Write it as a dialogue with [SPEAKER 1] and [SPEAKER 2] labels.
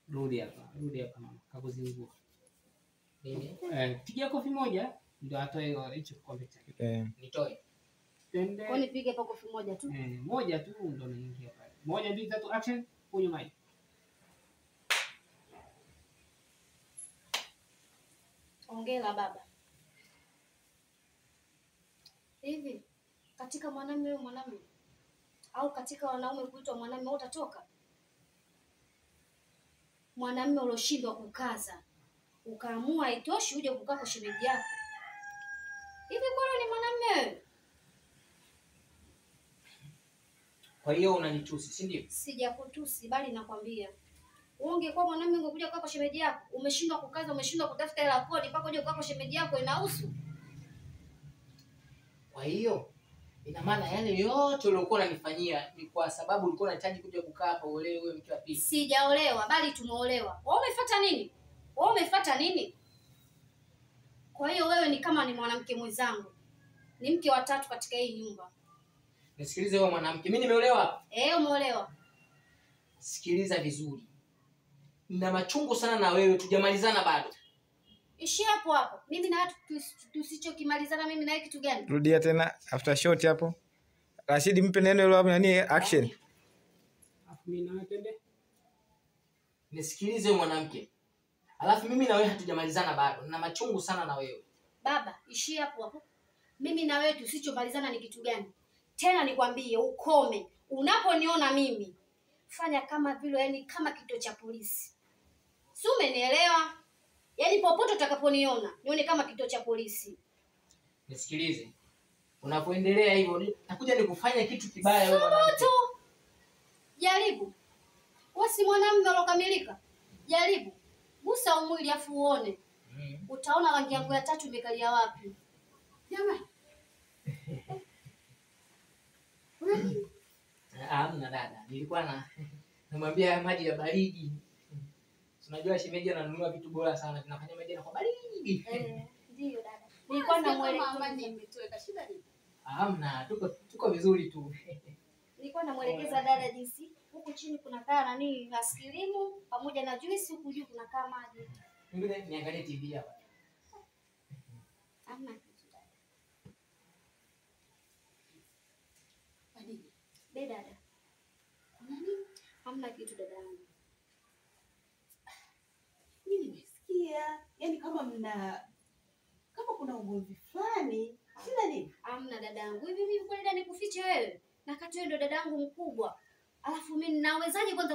[SPEAKER 1] Rudi hapa mama. Kakuzingua. Piga kofi moja ndio atoe hicho kikombe chake. Nitoe.
[SPEAKER 2] Tende. Kwa nipige hapo kofi moja tu?
[SPEAKER 1] Moja tu ndio naingia pale. 1 2 3 action. Kunywa maji.
[SPEAKER 2] Hongera baba. Hivi katika mwanamume au katika wanaume kuitwa mwanamume utatoka? Mwanamume ulioshindwa kukaza, ukaamua itoshi uje kukaa kwa shemeji yako. Hivi kwani ni mwanamume?
[SPEAKER 1] Kwa hiyo unanitusi, si ndio?
[SPEAKER 2] Sijakutusi bali nakwambia. Wewe ungekuwa mwanamume ungekuja kukaa kwa shemeji yako, umeshindwa kukaza, umeshindwa kutafuta hela kodi mpaka uje kukaa kwa shemeji yako inahusu?
[SPEAKER 1] Kwa hiyo ina maana yani yote uliokuwa unanifanyia ni kwa sababu ulikuwa unahitaji kuja kukaa hapa uolewe wewe mke wa pili.
[SPEAKER 2] Sijaolewa bali tumeolewa. Wewe umefuata nini? Wewe umefuata nini? Kwa hiyo wewe ni kama ni mwanamke mwenzangu. Ni mke wa tatu katika hii nyumba.
[SPEAKER 1] Nisikilize wewe mwanamke. Mimi nimeolewa?
[SPEAKER 2] Umeolewa.
[SPEAKER 1] Sikiliza vizuri. Nina machungu sana na wewe, tujamalizana bado.
[SPEAKER 2] Ishi hapo hapo. Mimi na watu tusichokimalizana mimi na wewe kitu gani?
[SPEAKER 3] Rudia tena after shot hapo. Rashid mpe neno hilo hapo nani action.
[SPEAKER 1] Alafu mimi na tende. Nisikilize mwanamke. Alafu mimi na wewe hatujamalizana bado. Nina machungu sana na wewe.
[SPEAKER 2] Baba, ishi hapo hapo. Mimi na wewe tusichomalizana ni kitu gani? Tena nikwambie ukome. Unaponiona mimi fanya kama vile yani kama kituo cha polisi. Si umenielewa? Yaani popote utakaponiona, nione kama kituo cha polisi.
[SPEAKER 1] Nisikilize. Unapoendelea hivyo, nitakuja nikufanya kitu kibaya wewe mwanamke.
[SPEAKER 2] Jaribu. Wewe si mwanamume ulokamilika. Jaribu. Gusa umwili afu uone. Utaona rangi yangu ya tatu imekalia wapi. Jamani.
[SPEAKER 1] Hamna dada. Nilikuwa namwambia maji ya baridi. Unajua shemeji ananunua vitu bora sana. Tunafanya maji kwa baridi.
[SPEAKER 2] Ndio dada. Nilikuwa namuelekeza
[SPEAKER 4] nimetoweka shida nini?
[SPEAKER 1] Hamna, tuko vizuri tu.
[SPEAKER 2] Nilikuwa namuelekeza dada jinsi huku chini kuna kaa nani askilimu pamoja na juice, huku juu kuna kaa maji.
[SPEAKER 1] Ngine niangalie TV hapa.
[SPEAKER 2] Hamna kitu dada.
[SPEAKER 4] Badili.
[SPEAKER 2] Dada.
[SPEAKER 4] Nani?
[SPEAKER 2] Hamna kitu dada yangu.
[SPEAKER 4] Mimi nimesikia, yani kama kuna ugomvi fulani, shida nini?
[SPEAKER 2] Hamna dada yangu. Hivi mimi kweli dada nikufiche wewe? Na kati wewe ndo dada yangu mkubwa. Alafu mimi nawezaje kwanza